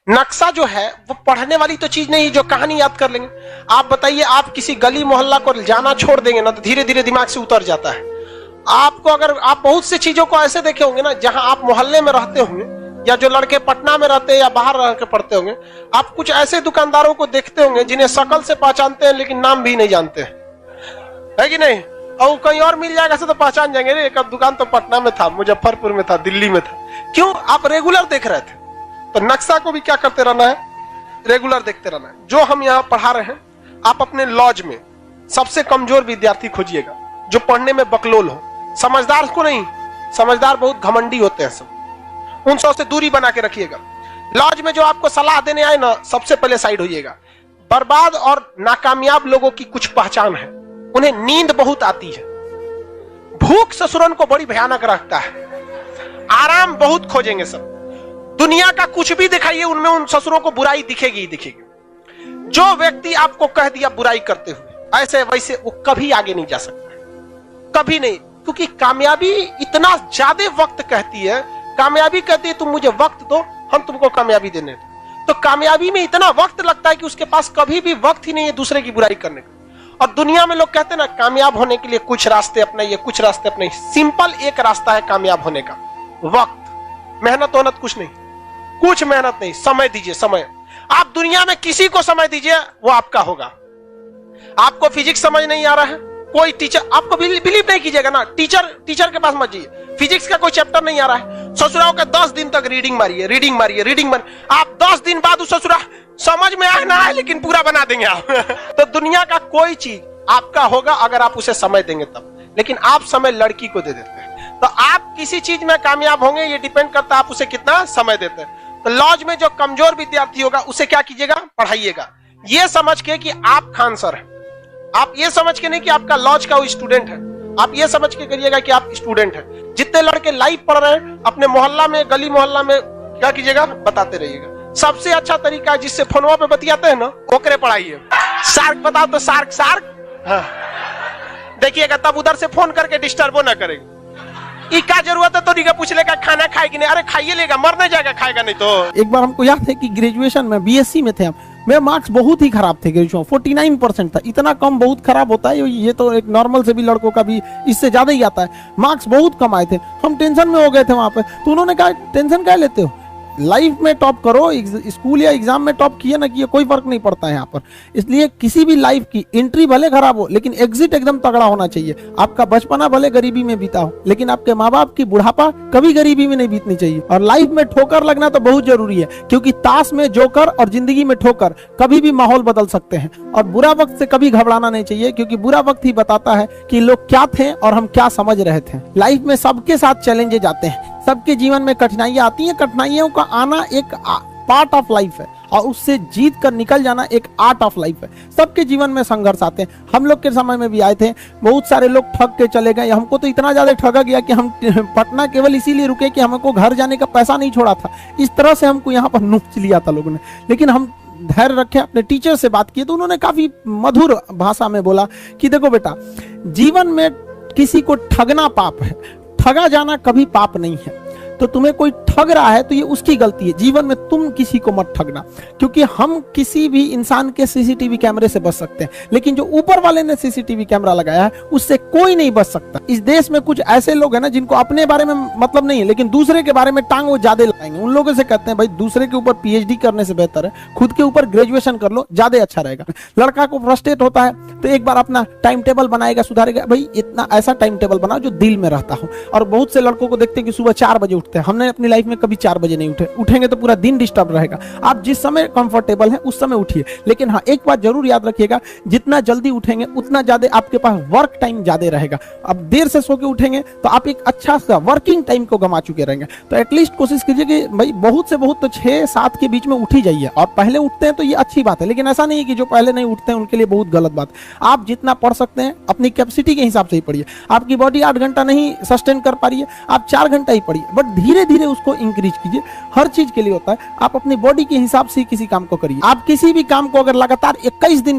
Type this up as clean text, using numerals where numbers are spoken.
नक्शा जो है वो पढ़ने वाली तो चीज नहीं जो कहानी याद कर लेंगे। आप बताइए, आप किसी गली मोहल्ला को जाना छोड़ देंगे ना तो धीरे धीरे दिमाग से उतर जाता है। आपको अगर आप बहुत सी चीजों को ऐसे देखे होंगे ना, जहां आप मोहल्ले में रहते होंगे या जो लड़के पटना में रहते हैं या बाहर रह के पढ़ते होंगे, आप कुछ ऐसे दुकानदारों को देखते होंगे जिन्हें शक्ल से पहचानते हैं लेकिन नाम भी नहीं जानते, है कि नहीं? और कहीं और मिल जाएगा तो पहचान जाएंगे, रे एक दुकान तो पटना में था, मुजफ्फरपुर में था, दिल्ली में था। क्यों? आप रेगुलर देख रहे थे। तो नक्शा को भी क्या करते रहना है? रेगुलर देखते रहना है। जो हम यहाँ पढ़ा रहे हैं, आप अपने लॉज में सबसे कमजोर विद्यार्थी खोजिएगा जो पढ़ने में बकलोल हो। समझदार को नहीं, समझदार बहुत घमंडी होते हैं सब, उन सब से दूरी बना के रखिएगा। लॉज में जो आपको सलाह देने आए ना, सबसे पहले साइड होइएगा। बर्बाद और नाकामयाब लोगों की कुछ पहचान है, उन्हें नींद बहुत आती है, भूख ससुरन को बड़ी भयानक रखता है, आराम बहुत खोजेंगे सब। दुनिया का कुछ भी दिखाइए, उनमें उन ससुरों को बुराई दिखेगी ही दिखेगी। जो व्यक्ति आपको कह दिया बुराई करते हुए ऐसे वैसे, वो कभी आगे नहीं जा सकता, कभी नहीं। क्योंकि कामयाबी इतना ज्यादा वक्त कहती है, कामयाबी कहती है तुम मुझे वक्त दो, हम तुमको कामयाबी देने दो। तो कामयाबी में इतना वक्त लगता है कि उसके पास कभी भी वक्त ही नहीं है दूसरे की बुराई करने का। और दुनिया में लोग कहते हैं ना, कामयाब होने के लिए कुछ रास्ते अपनाइए, कुछ रास्ते अपनाइए। सिंपल एक रास्ता है कामयाब होने का, वक्त। मेहनत वहनत कुछ नहीं, कुछ मेहनत नहीं, समय दीजिए, समय। आप दुनिया में किसी को समय दीजिए, वो आपका होगा। आपको फिजिक्स समझ नहीं आ रहा है, कोई टीचर, आपको बिलीव नहीं कीजिएगा ना, टीचर के पास मत जाइए। फिजिक्स का कोई चैप्टर नहीं आ रहा है, ससुराओं का 10 दिन तक रीडिंग मारिए, रीडिंग मारिए, रीडिंग मारिए। आप 10 दिन बाद उस ससुरा समझ में आए ना आए, लेकिन पूरा बना देंगे आप। तो दुनिया का कोई चीज आपका होगा अगर आप उसे समय देंगे तब। लेकिन आप समय लड़की को दे देते हैं। तो आप किसी चीज में कामयाब होंगे, ये डिपेंड करता है आप उसे कितना समय देते हैं। तो लॉज में जो कमजोर विद्यार्थी होगा उसे क्या कीजिएगा? पढ़ाइएगा, ये समझ के कि आप खान सर हैं। आप ये समझ के नहीं कि आपका लॉज का वो स्टूडेंट है, आप ये समझ के करिएगा कि आप स्टूडेंट हैं। जितने लड़के लाइव पढ़ रहे हैं अपने मोहल्ला में, गली मोहल्ला में क्या कीजिएगा? बताते रहिएगा। सबसे अच्छा तरीका है जिससे फोनवा पे बतियाते हैं ना, ओकरे पढ़ाइए। सार्क बताओ तो सार्क हाँ। देखिएगा, तब उधर से फोन करके डिस्टर्बो ना करेंगे। क्या जरूरत है तो नहीं पूछ लेगा खाना खाएगी नहीं, अरे खाइए लेगा, मरने जाएगा, खाएगा नहीं तो। एक बार हमको याद है कि ग्रेजुएशन में बीएससी में थे हम, मेरे मार्क्स बहुत ही खराब थे। ग्रेजुएशन 49% था। इतना कम बहुत खराब होता है, ये तो एक नॉर्मल से भी लड़कों का भी इससे ज्यादा ही आता है। मार्क्स बहुत कम आए थे, हम टेंशन में हो गए थे वहां पे। तो उन्होंने कहा टेंशन क्या लेते हो, लाइफ में टॉप करो, स्कूल या एग्जाम में टॉप किए ना किए कोई फर्क नहीं पड़ता है यहाँ पर। इसलिए किसी भी लाइफ की एंट्री भले खराब हो लेकिन एग्जिट एकदम तगड़ा होना चाहिए। आपका बचपना भले गरीबी में बीता हो लेकिन आपके माँ बाप की बुढ़ापा कभी गरीबी में नहीं बीतनी चाहिए। और लाइफ में ठोकर लगना तो बहुत जरूरी है, क्योंकि ताश में जोकर और जिंदगी में ठोकर कभी भी माहौल बदल सकते हैं। और बुरा वक्त से कभी घबराना नहीं चाहिए, क्योंकि बुरा वक्त ही बताता है कि लोग क्या थे और हम क्या समझ रहे थे। लाइफ में सबके साथ चैलेंजेस आते हैं, सबके जीवन में कठिनाइयां आती हैं। कठिनाइयों का आना एक पार्ट ऑफ लाइफ है और उससे जीत कर निकल जाना एक आर्ट ऑफ लाइफ है। सबके जीवन में संघर्ष आते हैं, हम लोग के समय में भी आए थे। बहुत सारे लोग ठग के चले गए, हमको तो इतना ज्यादा ठगा गया कि हम पटना केवल इसीलिए रुके कि हमको घर जाने का पैसा नहीं छोड़ा था। इस तरह से हमको यहाँ पर नोच लिया था लोगों ने। लेकिन हम धैर्य रखे, अपने टीचर से बात की तो उन्होंने काफी मधुर भाषा में बोला कि देखो बेटा, जीवन में किसी को ठगना पाप है, ठगा जाना कभी पाप नहीं है। तो तुम्हें कोई ठग रहा है तो ये उसकी गलती है, जीवन में तुम किसी को मत ठगना। क्योंकि हम किसी भी इंसान के सीसीटीवी कैमरे से बच सकते हैं, लेकिन जो ऊपर वाले ने सीसीटीवी कैमरा लगाया है उससे कोई नहीं बच सकता। इस देश में कुछ ऐसे लोग हैं ना जिनको अपने बारे में मतलब नहीं है लेकिन दूसरे के बारे में टांग वो ज्यादा लगाएंगे। उन लोगों से कहते हैं भाई दूसरे के ऊपर पीएचडी करने से बेहतर है खुद के ऊपर ग्रेजुएशन कर लो, ज्यादा अच्छा रहेगा। लड़का को फ्रस्ट्रेट होता है तो एक बार अपना टाइम टेबल बनाएगा, सुधारेगा। भाई इतना ऐसा टाइम टेबल बनाओ जो दिल में रहता हो। और बहुत से लड़कों को देखते हैं कि सुबह 4 बजे उठते हैं, हमने अपनी लाइफ में कभी 4 बजे नहीं उठेंगे तो पूरा दिन डिस्टर्ब रहेगा। आप जिस समय कंफर्टेबल है उस समय उठिए, लेकिन हाँ एक बात जरूर याद रखिएगा, जितना जल्दी उठेंगे उतना ज्यादा आपके पास वर्क टाइम ज्यादा रहेगा। अब देर से सो के उठेंगे तो आप एक अच्छा सा वर्किंग टाइम को गंवा चुके रहेंगे। तो एटलीस्ट कोशिश कीजिए कि भाई बहुत से बहुत तो 6-7 के बीच में उठ ही जाइए। और पहले उठते हैं तो ये अच्छी बात है, लेकिन ऐसा नहीं है कि जो पहले नहीं उठते हैं उनके लिए बहुत गलत बात। आप जितना पढ़ सकते हैं अपनी कैपेसिटी के हिसाब से ही पढ़िए। आपकी बॉडी 8 घंटा नहीं सस्टेन कर पा रही है, आप 4 घंटा ही पढ़िए, बट धीरे धीरे उसको इंक्रीज कीजिए। हर चीज के लिए होता है, आप अपनी बॉडी के हिसाब से किसी काम को करिए। आप किसी भी काम को अगर लगातार 21 दिन